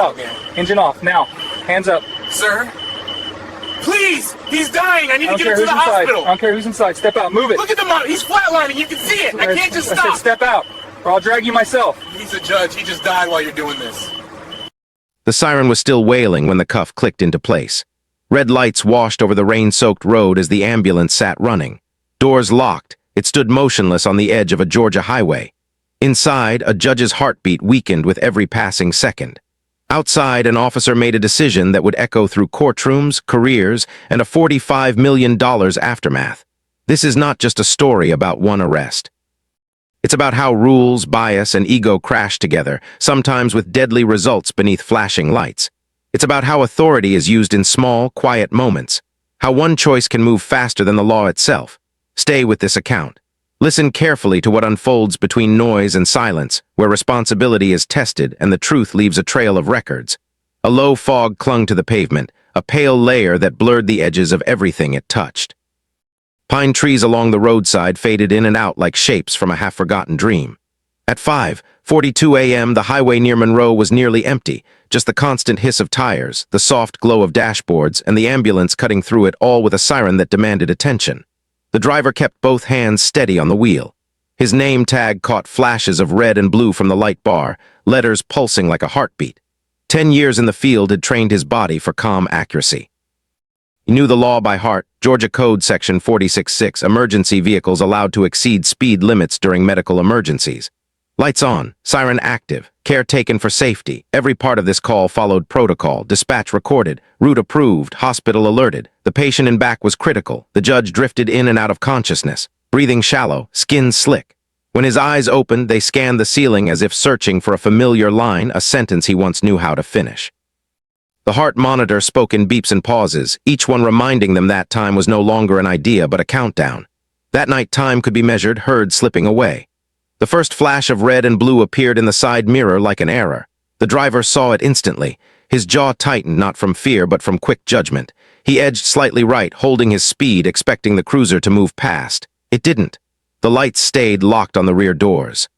out. Engine off. Now. Hands up. Sir? Please! He's dying! I need to get him to the inside. hospital! I don't care who's inside. Step out. Move it. Look at the monitor! He's flatlining! You can see it! I can't just I stop! said step out, or I'll drag you myself. He's a judge. He just died while you're doing this. The siren was still wailing when the cuff clicked into place. Red lights washed over the rain-soaked road as the ambulance sat running. Doors locked, it stood motionless on the edge of a Georgia highway. Inside, a judge's heartbeat weakened with every passing second. Outside, an officer made a decision that would echo through courtrooms, careers, and a $45 million aftermath. This is not just a story about one arrest. It's about how rules, bias, and ego crash together, sometimes with deadly results beneath flashing lights. It's about how authority is used in small, quiet moments, how one choice can move faster than the law itself. Stay with this account. Listen carefully to what unfolds between noise and silence, where responsibility is tested and the truth leaves a trail of records. A low fog clung to the pavement, a pale layer that blurred the edges of everything it touched. Pine trees along the roadside faded in and out like shapes from a half-forgotten dream. At 5:42 a.m., the highway near Monroe was nearly empty, just the constant hiss of tires, the soft glow of dashboards, and the ambulance cutting through it, all with a siren that demanded attention. The driver kept both hands steady on the wheel. His name tag caught flashes of red and blue from the light bar, letters pulsing like a heartbeat. 10 years in the field had trained his body for calm accuracy. He knew the law by heart, Georgia Code Section 46.6, emergency vehicles allowed to exceed speed limits during medical emergencies. Lights on, siren active, care taken for safety. Every part of this call followed protocol, dispatch recorded, route approved, hospital alerted. The patient in back was critical. The judge drifted in and out of consciousness, breathing shallow, skin slick. When his eyes opened, they scanned the ceiling as if searching for a familiar line, a sentence he once knew how to finish. The heart monitor spoke in beeps and pauses, each one reminding them that time was no longer an idea but a countdown. That night time could be measured, heard slipping away. The first flash of red and blue appeared in the side mirror like an error. The driver saw it instantly. His jaw tightened, not from fear but from quick judgment. He edged slightly right, holding his speed, expecting the cruiser to move past. It didn't. The lights stayed locked on the rear doors.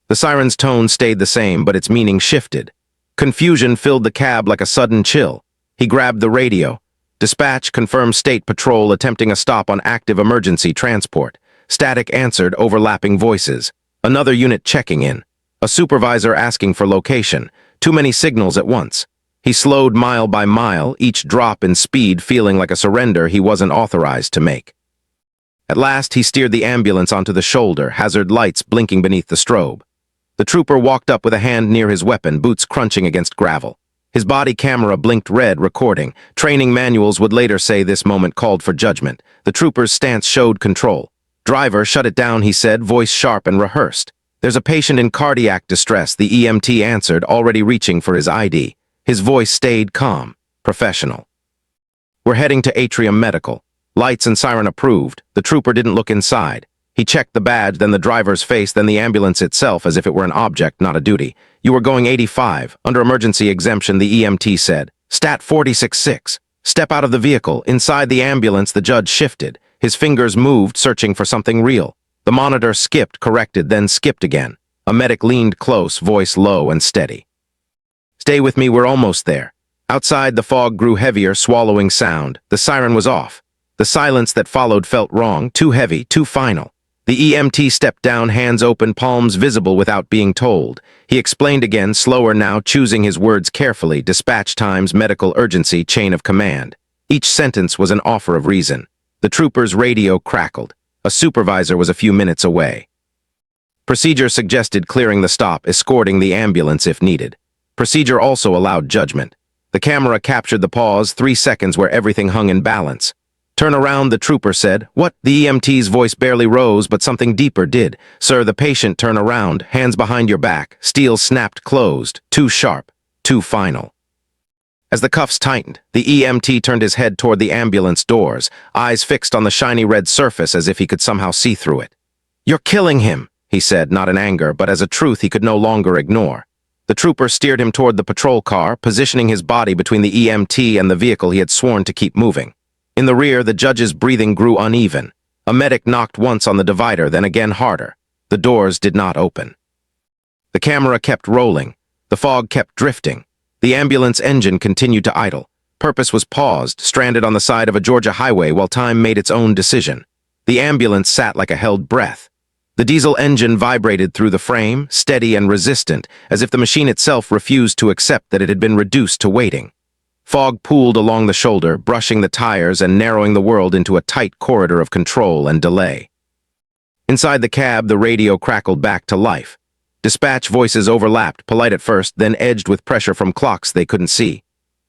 The siren's tone stayed the same, but its meaning shifted. Confusion filled the cab like a sudden chill. He grabbed the radio. Dispatch confirmed State Patrol attempting a stop on active emergency transport. Static answered, overlapping voices. Another unit checking in. A supervisor asking for location. Too many signals at once. He slowed mile by mile, each drop in speed feeling like a surrender he wasn't authorized to make. At last, he steered the ambulance onto the shoulder, hazard lights blinking beneath the strobe. The trooper walked up with a hand near his weapon, boots crunching against gravel. His body camera blinked red, recording. Training manuals would later say this moment called for judgment. The trooper's stance showed control. "Driver, shut it down," he said, voice sharp and rehearsed. "There's a patient in cardiac distress," the EMT answered, already reaching for his ID. His voice stayed calm, professional. "We're heading to Atrium Medical. Lights and siren approved." The trooper didn't look inside. He checked the badge, then the driver's face, then the ambulance itself as if it were an object, not a duty. "You were going 85. Under emergency exemption," the EMT said. "Stat 46.6. Step out of the vehicle." Inside the ambulance, the judge shifted. His fingers moved, searching for something real. The monitor skipped, corrected, then skipped again. A medic leaned close, voice low and steady. "Stay with me, we're almost there." Outside, the fog grew heavier, swallowing sound. The siren was off. The silence that followed felt wrong, too heavy, too final. The EMT stepped down, hands open, palms visible without being told. He explained again, slower now, choosing his words carefully. Dispatch times, medical urgency, chain of command. Each sentence was an offer of reason. The trooper's radio crackled. A supervisor was a few minutes away. Procedure suggested clearing the stop, escorting the ambulance if needed. Procedure also allowed judgment. The camera captured the pause, 3 seconds where everything hung in balance. "Turn around," the trooper said. "What?" The EMT's voice barely rose, but something deeper did. "Sir, the patient, turn around. Hands behind your back." Steel snapped closed. Too sharp. Too final. As the cuffs tightened, the EMT turned his head toward the ambulance doors, eyes fixed on the shiny red surface as if he could somehow see through it. "You're killing him," he said, not in anger, but as a truth he could no longer ignore. The trooper steered him toward the patrol car, positioning his body between the EMT and the vehicle he had sworn to keep moving. In the rear, the judge's breathing grew uneven. A medic knocked once on the divider, then again harder. The doors did not open. The camera kept rolling. The fog kept drifting. The ambulance engine continued to idle. Purpose was paused, stranded on the side of a Georgia highway while time made its own decision. The ambulance sat like a held breath. The diesel engine vibrated through the frame, steady and resistant, as if the machine itself refused to accept that it had been reduced to waiting. Fog pooled along the shoulder, brushing the tires and narrowing the world into a tight corridor of control and delay. Inside the cab, the radio crackled back to life. Dispatch voices overlapped, polite at first, then edged with pressure from clocks they couldn't see.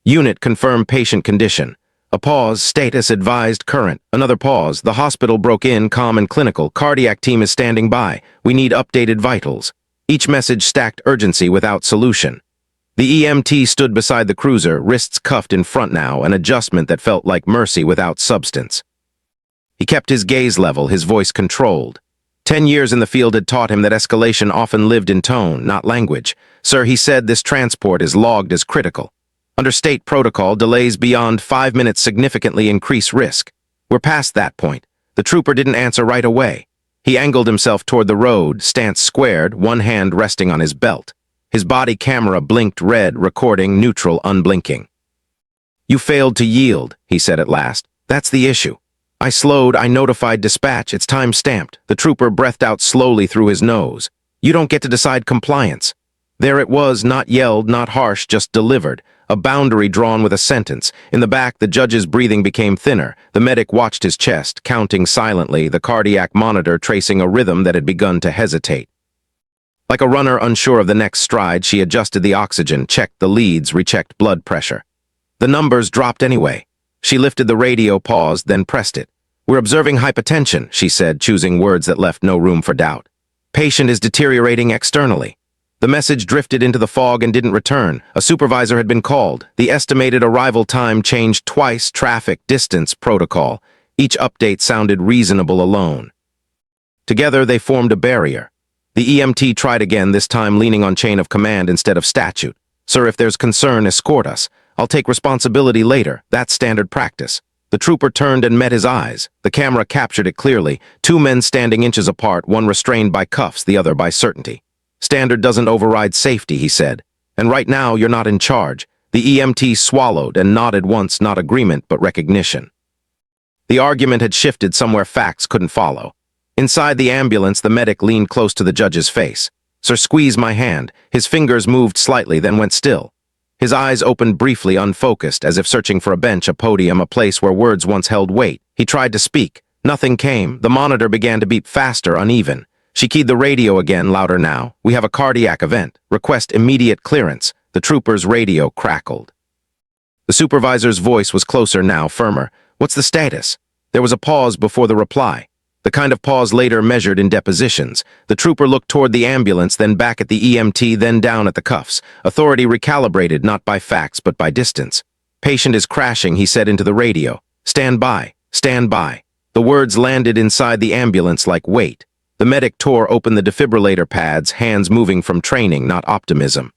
Unit confirmed patient condition. A pause, status advised current. Another pause, the hospital broke in, calm and clinical. Cardiac team is standing by. We need updated vitals. Each message stacked urgency without solution. The EMT stood beside the cruiser, wrists cuffed in front now, an adjustment that felt like mercy without substance. He kept his gaze level, his voice controlled. 10 years in the field had taught him that escalation often lived in tone, not language. Sir, he said, this transport is logged as critical. Under state protocol, delays beyond 5 minutes significantly increase risk. We're past that point. The trooper didn't answer right away. He angled himself toward the road, stance squared, one hand resting on his belt. His body camera blinked red, recording neutral, unblinking. You failed to yield, he said at last. That's the issue. I slowed, I notified dispatch, it's time-stamped. The trooper breathed out slowly through his nose. You don't get to decide compliance. There it was, not yelled, not harsh, just delivered. A boundary drawn with a sentence. In the back, the judge's breathing became thinner. The medic watched his chest, counting silently, the cardiac monitor tracing a rhythm that had begun to hesitate. Like a runner unsure of the next stride, she adjusted the oxygen, checked the leads, rechecked blood pressure. The numbers dropped anyway. She lifted the radio, paused, then pressed it. We're observing hypotension, she said, choosing words that left no room for doubt. Patient is deteriorating externally. The message drifted into the fog and didn't return. A supervisor had been called. The estimated arrival time changed twice, traffic, distance, protocol. Each update sounded reasonable alone. Together, they formed a barrier. The EMT tried again, this time leaning on chain of command instead of statute. Sir, if there's concern, escort us. I'll take responsibility later. That's standard practice. The trooper turned and met his eyes. The camera captured it clearly. 2 men standing inches apart, one restrained by cuffs, the other by certainty. Standard doesn't override safety, he said. And right now, you're not in charge. The EMT swallowed and nodded once, not agreement, but recognition. The argument had shifted somewhere facts couldn't follow. Inside the ambulance, the medic leaned close to the judge's face. Sir, squeeze my hand. His fingers moved slightly, then went still. His eyes opened briefly, unfocused, as if searching for a bench, a podium, a place where words once held weight. He tried to speak. Nothing came. The monitor began to beep faster, uneven. She keyed the radio again, louder now. We have a cardiac event. Request immediate clearance. The trooper's radio crackled. The supervisor's voice was closer now, firmer. What's the status? There was a pause before the reply. The kind of pause later measured in depositions. The trooper looked toward the ambulance, then back at the EMT, then down at the cuffs. Authority recalibrated, not by facts, but by distance. Patient is crashing, he said into the radio. Stand by. Stand by. The words landed inside the ambulance like weight. The medic tore open the defibrillator pads, hands moving from training, not optimism.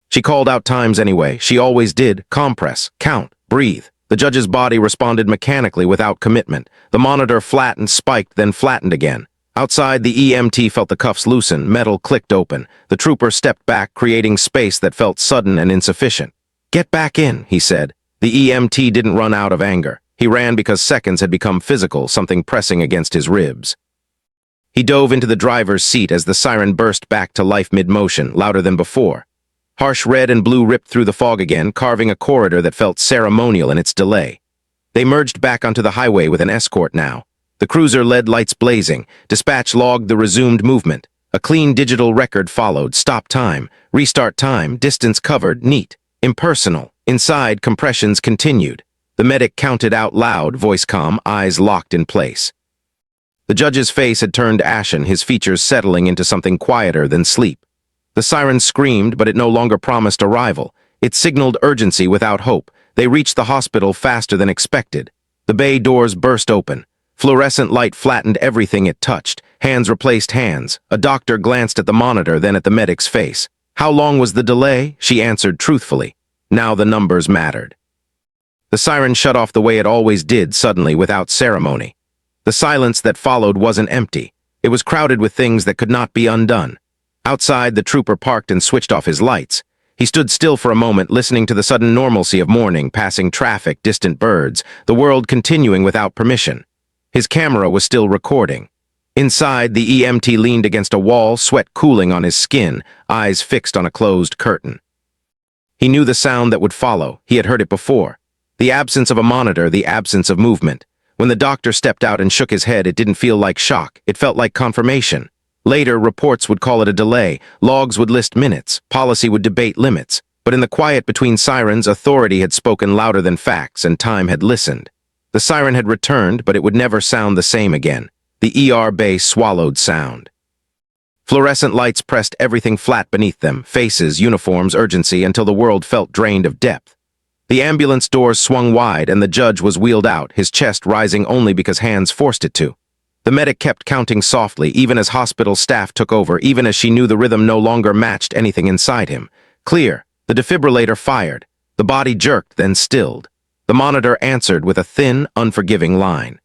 She called out times anyway. She always did. Compress, count, breathe. The judge's body responded mechanically without commitment. The monitor flattened, spiked, then flattened again. Outside, the EMT felt the cuffs loosen. Metal clicked open. The trooper stepped back, creating space that felt sudden and insufficient. Get back in, he said. The EMT didn't run out of anger. He ran because seconds had become physical, something pressing against his ribs. He dove into the driver's seat as the siren burst back to life mid-motion, louder than before. Harsh red and blue ripped through the fog again, carving a corridor that felt ceremonial in its delay. They merged back onto the highway with an escort now. The cruiser led, lights blazing. Dispatch logged the resumed movement. A clean digital record followed. Stop time, restart time, distance covered, neat, impersonal. Inside, compressions continued. The medic counted out loud, voice calm, eyes locked in place. The judge's face had turned ashen, his features settling into something quieter than sleep. The siren screamed, but it no longer promised arrival. It signaled urgency without hope. They reached the hospital faster than expected. The bay doors burst open. Fluorescent light flattened everything it touched. Hands replaced hands. A doctor glanced at the monitor, then at the medic's face. How long was the delay? She answered truthfully. Now the numbers mattered. The siren shut off the way it always did, suddenly, without ceremony. The silence that followed wasn't empty. It was crowded with things that could not be undone. Outside, the trooper parked and switched off his lights. He stood still for a moment, listening to the sudden normalcy of morning, passing traffic, distant birds, the world continuing without permission. His camera was still recording. Inside, the EMT leaned against a wall, sweat cooling on his skin, eyes fixed on a closed curtain. He knew the sound that would follow. He had heard it before. The absence of a monitor, the absence of movement. When the doctor stepped out and shook his head, it didn't feel like shock. It felt like confirmation. Later, reports would call it a delay, logs would list minutes, policy would debate limits. But in the quiet between sirens, authority had spoken louder than facts, and time had listened. The siren had returned, but it would never sound the same again. The ER bay swallowed sound. Fluorescent lights pressed everything flat beneath them, faces, uniforms, urgency, until the world felt drained of depth. The ambulance doors swung wide, and the judge was wheeled out, his chest rising only because hands forced it to. The medic kept counting softly, even as hospital staff took over, even as she knew the rhythm no longer matched anything inside him. Clear. The defibrillator fired. The body jerked, then stilled. The monitor answered with a thin, unforgiving line.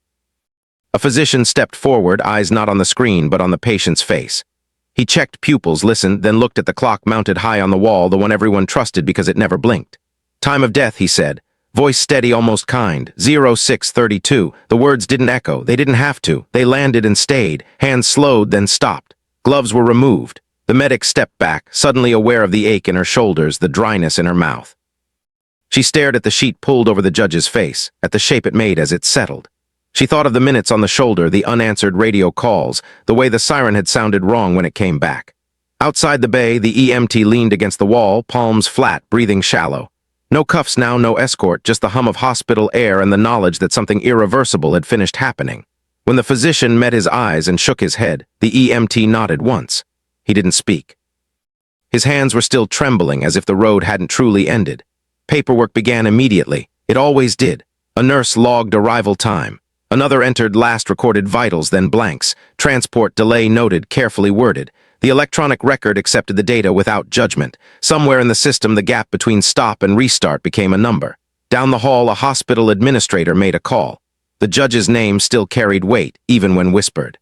A physician stepped forward, eyes not on the screen but on the patient's face. He checked pupils, listened, then looked at the clock mounted high on the wall, the one everyone trusted because it never blinked. Time of death, he said. Voice steady, almost kind. 0632. The words didn't echo. They didn't have to. They landed and stayed. Hands slowed, then stopped. Gloves were removed. The medic stepped back, suddenly aware of the ache in her shoulders, the dryness in her mouth. She stared at the sheet pulled over the judge's face, at the shape it made as it settled. She thought of the minutes on the shoulder, the unanswered radio calls, the way the siren had sounded wrong when it came back. Outside the bay, the EMT leaned against the wall, palms flat, breathing shallow. No cuffs now, no escort, just the hum of hospital air and the knowledge that something irreversible had finished happening. When the physician met his eyes and shook his head, the EMT nodded once. He didn't speak. His hands were still trembling, as if the road hadn't truly ended. Paperwork began immediately. It always did. A nurse logged arrival time. Another entered last recorded vitals, then blanks. Transport delay noted, carefully worded. The electronic record accepted the data without judgment. Somewhere in the system, the gap between stop and restart became a number. Down the hall, a hospital administrator made a call. The judge's name still carried weight, even when whispered.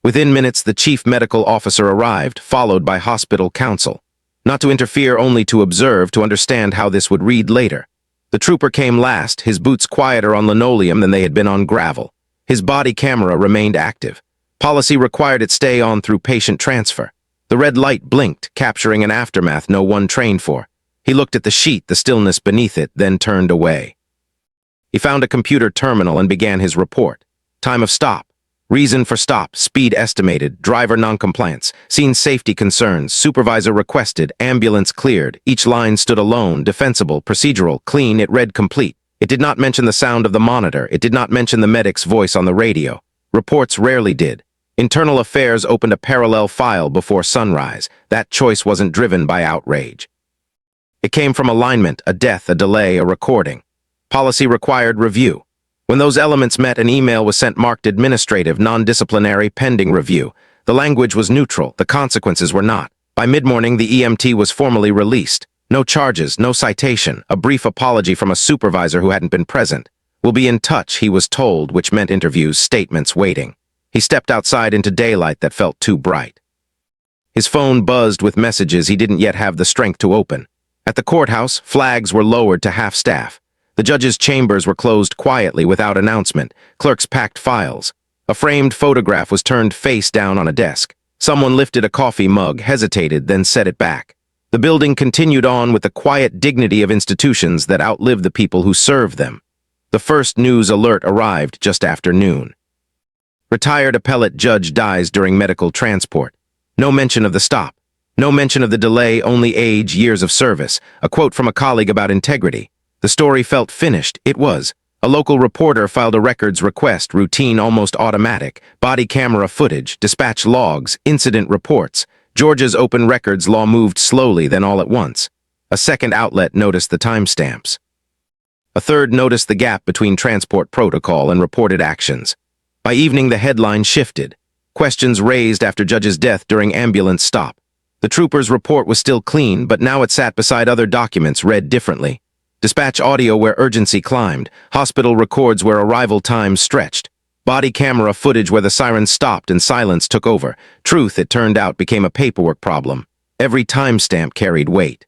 Within minutes, the chief medical officer arrived, followed by hospital counsel. Not to interfere, only to observe, to understand how this would read later. The trooper came last, his boots quieter on linoleum than they had been on gravel. His body camera remained active. Policy required it stay on through patient transfer. The red light blinked, capturing an aftermath no one trained for. He looked at the sheet, the stillness beneath it, then turned away. He found a computer terminal and began his report. Time of stop. Reason for stop, speed estimated, driver noncompliance, scene safety concerns, supervisor requested, ambulance cleared. Each line stood alone, defensible, procedural, clean. It read complete. It did not mention the sound of the monitor. It did not mention the medic's voice on the radio. Reports rarely did. Internal Affairs opened a parallel file before sunrise. That choice wasn't driven by outrage. It came from alignment, a death, a delay, a recording. Policy required review. When those elements met, an email was sent marked administrative, non-disciplinary, pending review. The language was neutral, the consequences were not. By mid-morning, the EMT was formally released. No charges, no citation, a brief apology from a supervisor who hadn't been present. We'll be in touch, he was told, which meant interviews, statements, waiting. He stepped outside into daylight that felt too bright. His phone buzzed with messages he didn't yet have the strength to open. At the courthouse, flags were lowered to half-staff. The judge's chambers were closed quietly without announcement. Clerks packed files. A framed photograph was turned face down on a desk. Someone lifted a coffee mug, hesitated, then set it back. The building continued on with the quiet dignity of institutions that outlive the people who serve them. The first news alert arrived just after noon. Retired appellate judge dies during medical transport. No mention of the stop. No mention of the delay, only age, years of service. A quote from a colleague about integrity. The story felt finished. It was. A local reporter filed a records request, routine, almost automatic. Body camera footage, dispatch logs, incident reports. Georgia's open records law moved slowly, then all at once. A second outlet noticed the timestamps. A third noticed the gap between transport protocol and reported actions. By evening, the headline shifted. Questions raised after judge's death during ambulance stop. The trooper's report was still clean, but now it sat beside other documents read differently. Dispatch audio where urgency climbed. Hospital records where arrival times stretched. Body camera footage where the sirens stopped and silence took over. Truth, it turned out, became a paperwork problem. Every timestamp carried weight.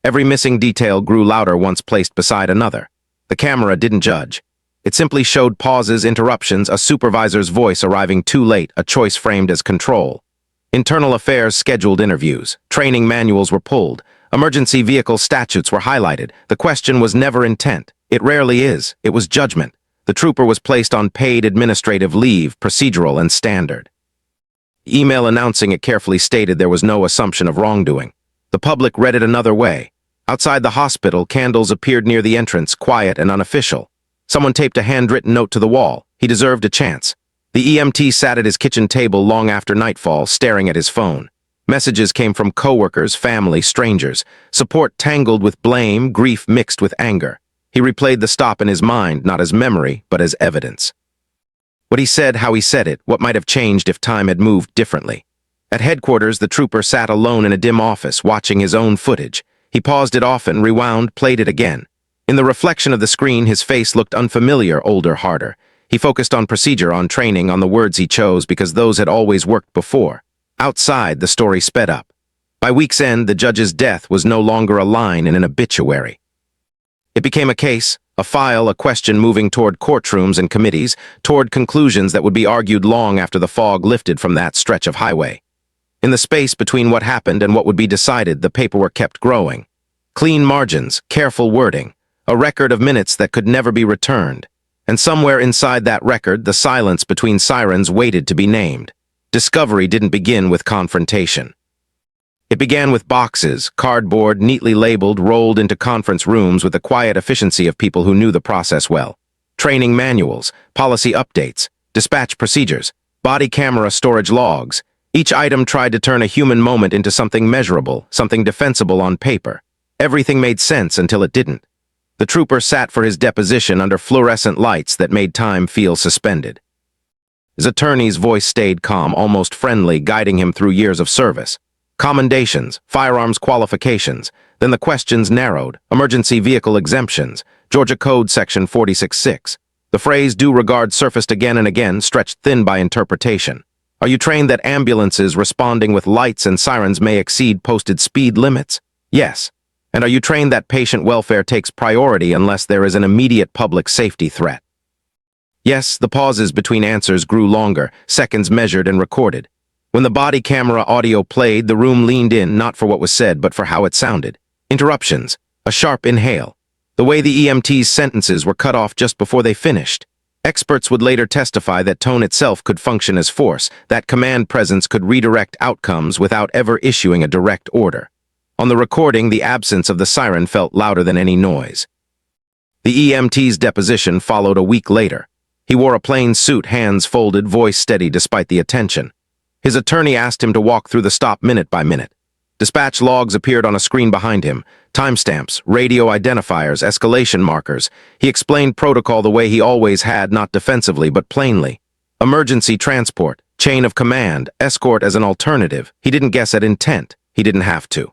Every missing detail grew louder once placed beside another. The camera didn't judge. It simply showed pauses, interruptions, a supervisor's voice arriving too late, a choice framed as control. Internal affairs scheduled interviews. Training manuals were pulled. Emergency vehicle statutes were highlighted. The question was never intent. It rarely is. It was judgment. The trooper was placed on paid administrative leave, procedural and standard. Email announcing it carefully stated there was no assumption of wrongdoing. The public read it another way. Outside the hospital, candles appeared near the entrance, quiet and unofficial. Someone taped a handwritten note to the wall. He deserved a chance. The EMT sat at his kitchen table long after nightfall, staring at his phone. Messages came from coworkers, family, strangers. Support tangled with blame, grief mixed with anger. He replayed the stop in his mind, not as memory, but as evidence. What he said, how he said it, what might have changed if time had moved differently. At headquarters, the trooper sat alone in a dim office, watching his own footage. He paused it often, rewound, played it again. In the reflection of the screen, his face looked unfamiliar, older, harder. He focused on procedure, on training, on the words he chose because those had always worked before. Outside, the story sped up. By week's end, the judge's death was no longer a line in an obituary. It became a case, a file, a question moving toward courtrooms and committees, toward conclusions that would be argued long after the fog lifted from that stretch of highway. In the space between what happened and what would be decided, the paperwork kept growing. Clean margins, careful wording, a record of minutes that could never be returned. And somewhere inside that record, the silence between sirens waited to be named. Discovery didn't begin with confrontation. It began with boxes, cardboard, neatly labeled, rolled into conference rooms with the quiet efficiency of people who knew the process well. Training manuals, policy updates, dispatch procedures, body camera storage logs. Each item tried to turn a human moment into something measurable, something defensible on paper. Everything made sense until it didn't. The trooper sat for his deposition under fluorescent lights that made time feel suspended. His attorney's voice stayed calm, almost friendly, guiding him through years of service. Commendations, firearms qualifications, then the questions narrowed, emergency vehicle exemptions, Georgia Code Section 46.6. The phrase due regard surfaced again and again, stretched thin by interpretation. Are you trained that ambulances responding with lights and sirens may exceed posted speed limits? Yes. And are you trained that patient welfare takes priority unless there is an immediate public safety threat? Yes, the pauses between answers grew longer, seconds measured and recorded. When the body camera audio played, the room leaned in, not for what was said, but for how it sounded. Interruptions, a sharp inhale, the way the EMT's sentences were cut off just before they finished. Experts would later testify that tone itself could function as force, that command presence could redirect outcomes without ever issuing a direct order. On the recording, the absence of the siren felt louder than any noise. The EMT's deposition followed a week later. He wore a plain suit, hands folded, voice steady despite the attention. His attorney asked him to walk through the stop minute by minute. Dispatch logs appeared on a screen behind him. Timestamps, radio identifiers, escalation markers. He explained protocol the way he always had, not defensively but plainly. Emergency transport, chain of command, escort as an alternative. He didn't guess at intent. He didn't have to.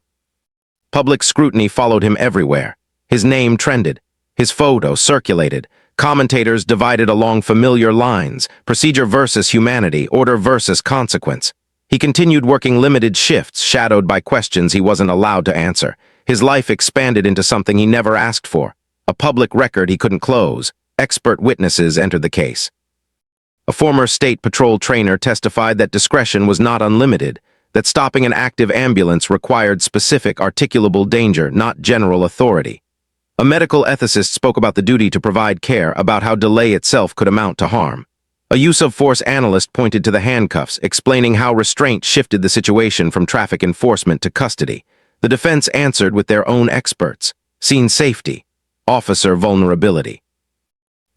Public scrutiny followed him everywhere. His name trended. His photo circulated. Commentators divided along familiar lines, procedure versus humanity, order versus consequence. He continued working limited shifts, shadowed by questions he wasn't allowed to answer. His life expanded into something he never asked for, a public record he couldn't close. Expert witnesses entered the case. A former state patrol trainer testified that discretion was not unlimited, that stopping an active ambulance required specific, articulable danger, not general authority. A medical ethicist spoke about the duty to provide care, about how delay itself could amount to harm. A use of force analyst pointed to the handcuffs, explaining how restraint shifted the situation from traffic enforcement to custody. The defense answered with their own experts: scene safety, officer vulnerability.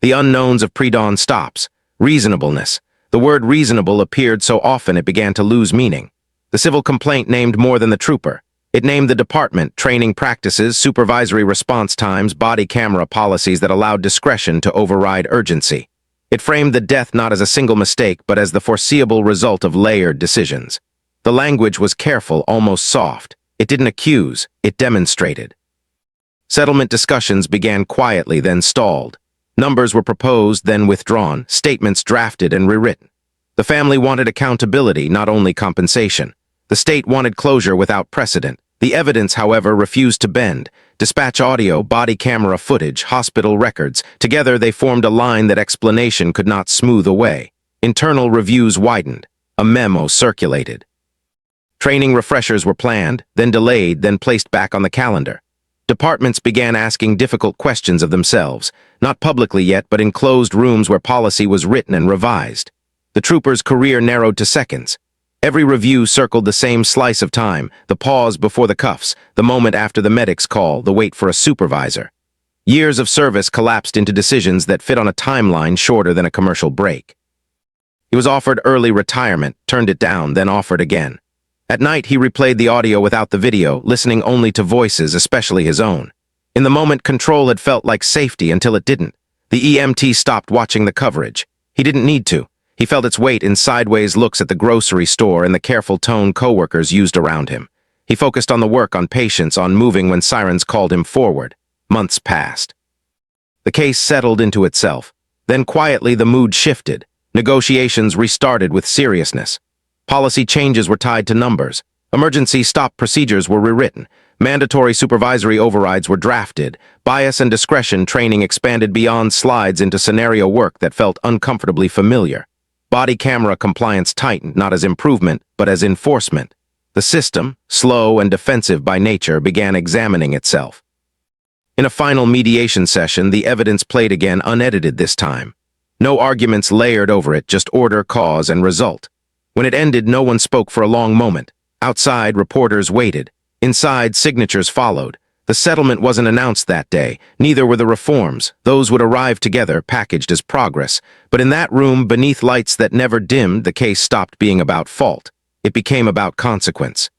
The unknowns of pre-dawn stops, reasonableness. The word reasonable appeared so often it began to lose meaning. The civil complaint named more than the trooper. It named the department, training practices, supervisory response times, body camera policies that allowed discretion to override urgency. It framed the death not as a single mistake, but as the foreseeable result of layered decisions. The language was careful, almost soft. It didn't accuse, it demonstrated. Settlement discussions began quietly, then stalled. Numbers were proposed, then withdrawn, statements drafted and rewritten. The family wanted accountability, not only compensation. The state wanted closure without precedent. The evidence, however, refused to bend. Dispatch audio, body camera footage, hospital records. Together they formed a line that explanation could not smooth away. Internal reviews widened. A memo circulated. Training refreshers were planned, then delayed, then placed back on the calendar. Departments began asking difficult questions of themselves, not publicly yet, but in closed rooms where policy was written and revised. The troopers' career narrowed to seconds. Every review circled the same slice of time, the pause before the cuffs, the moment after the medic's call, the wait for a supervisor. Years of service collapsed into decisions that fit on a timeline shorter than a commercial break. He was offered early retirement, turned it down, then offered again. At night, he replayed the audio without the video, listening only to voices, especially his own. In the moment, control had felt like safety until it didn't. The EMT stopped watching the coverage. He didn't need to. He felt its weight in sideways looks at the grocery store and the careful tone coworkers used around him. He focused on the work, on patience, on moving when sirens called him forward. Months passed. The case settled into itself. Then quietly the mood shifted. Negotiations restarted with seriousness. Policy changes were tied to numbers. Emergency stop procedures were rewritten. Mandatory supervisory overrides were drafted. Bias and discretion training expanded beyond slides into scenario work that felt uncomfortably familiar. Body camera compliance tightened, not as improvement, but as enforcement. The system, slow and defensive by nature, began examining itself. In a final mediation session, the evidence played again, unedited this time. No arguments layered over it, just order, cause, and result. When it ended, no one spoke for a long moment. Outside, reporters waited. Inside, signatures followed. The settlement wasn't announced that day. Neither were the reforms. Those would arrive together, packaged as progress. But in that room, beneath lights that never dimmed, the case stopped being about fault. It became about consequence.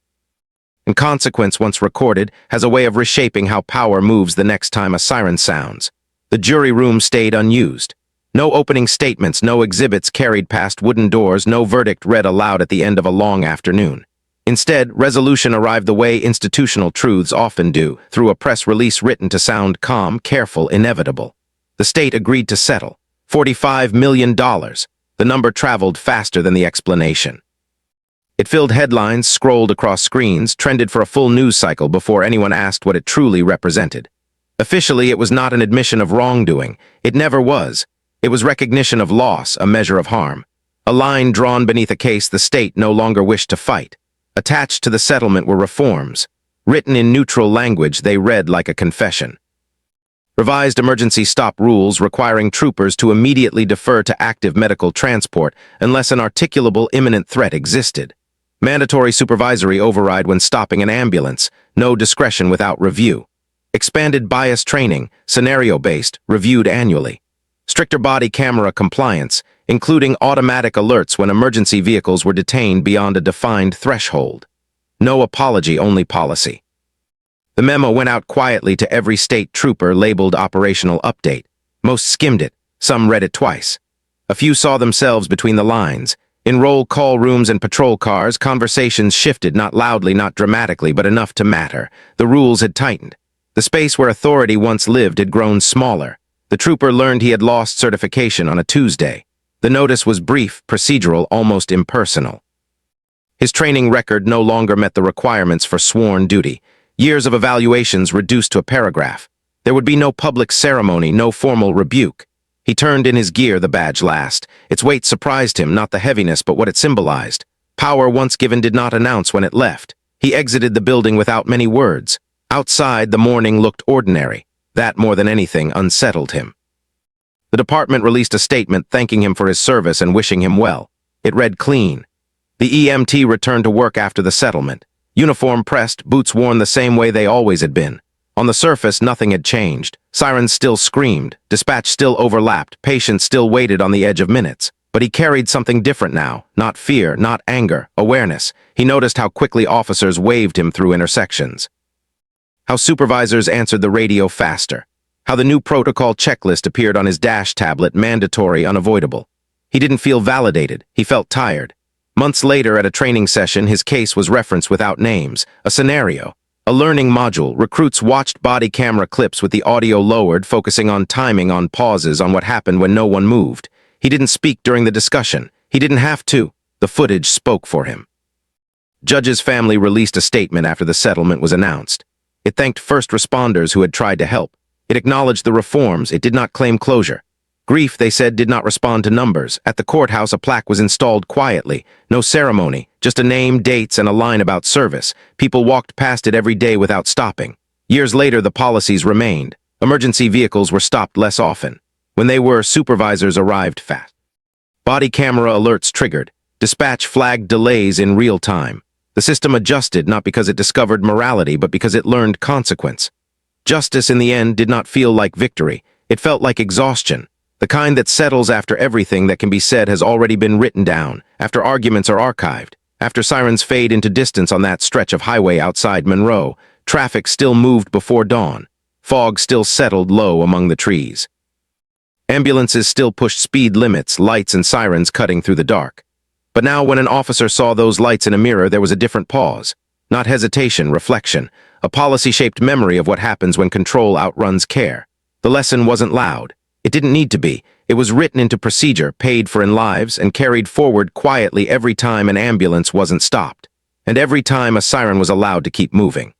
And consequence, once recorded, has a way of reshaping how power moves the next time a siren sounds. The jury room stayed unused. No opening statements, no exhibits carried past wooden doors, no verdict read aloud at the end of a long afternoon. Instead, resolution arrived the way institutional truths often do, through a press release written to sound calm, careful, inevitable. The state agreed to settle. $45 million. The number traveled faster than the explanation. It filled headlines, scrolled across screens, trended for a full news cycle before anyone asked what it truly represented. Officially, it was not an admission of wrongdoing. It never was. It was recognition of loss, a measure of harm. A line drawn beneath a case the state no longer wished to fight. Attached to the settlement were reforms. Written in neutral language, they read like a confession. Revised emergency stop rules requiring troopers to immediately defer to active medical transport unless an articulable imminent threat existed. Mandatory supervisory override when stopping an ambulance, no discretion without review. Expanded bias training, scenario-based, reviewed annually. Stricter body camera compliance, including automatic alerts when emergency vehicles were detained beyond a defined threshold. No apology, only policy. The memo went out quietly to every state trooper labeled Operational Update. Most skimmed it, some read it twice. A few saw themselves between the lines. In roll call rooms and patrol cars, conversations shifted, not loudly, not dramatically, but enough to matter. The rules had tightened. The space where authority once lived had grown smaller. The trooper learned he had lost certification on a Tuesday. The notice was brief, procedural, almost impersonal. His training record no longer met the requirements for sworn duty. Years of evaluations reduced to a paragraph. There would be no public ceremony, no formal rebuke. He turned in his gear, the badge last. Its weight surprised him, not the heaviness, but what it symbolized. Power once given did not announce when it left. He exited the building without many words. Outside, the morning looked ordinary. That, more than anything, unsettled him. The department released a statement thanking him for his service and wishing him well. It read clean. The EMT returned to work after the settlement. Uniform pressed, boots worn the same way they always had been. On the surface, nothing had changed. Sirens still screamed, dispatch still overlapped, patients still waited on the edge of minutes. But he carried something different now. Not fear, not anger, awareness. He noticed how quickly officers waved him through intersections. How supervisors answered the radio faster. How the new protocol checklist appeared on his dash tablet, mandatory, unavoidable. He didn't feel validated. He felt tired. Months later, at a training session, his case was referenced without names. A scenario. A learning module. Recruits watched body camera clips with the audio lowered, focusing on timing, on pauses, on what happened when no one moved. He didn't speak during the discussion. He didn't have to. The footage spoke for him. Judge's family released a statement after the settlement was announced. It thanked first responders who had tried to help. It acknowledged the reforms. It did not claim closure. Grief, they said, did not respond to numbers. At the courthouse, a plaque was installed quietly. No ceremony, just a name, dates, and a line about service. People walked past it every day without stopping. Years later, the policies remained. Emergency vehicles were stopped less often. When they were, supervisors arrived fast. Body camera alerts triggered. Dispatch flagged delays in real time. The system adjusted not because it discovered morality, but because it learned consequence. Justice, in the end, did not feel like victory. It felt like exhaustion. The kind that settles after everything that can be said has already been written down, after arguments are archived, after sirens fade into distance on that stretch of highway outside Monroe. Traffic still moved before dawn. Fog still settled low among the trees. Ambulances still pushed speed limits, lights and sirens cutting through the dark. But now when an officer saw those lights in a mirror, there was a different pause. Not hesitation, reflection. A policy-shaped memory of what happens when control outruns care. The lesson wasn't loud. It didn't need to be. It was written into procedure, paid for in lives, and carried forward quietly every time an ambulance wasn't stopped, and every time a siren was allowed to keep moving.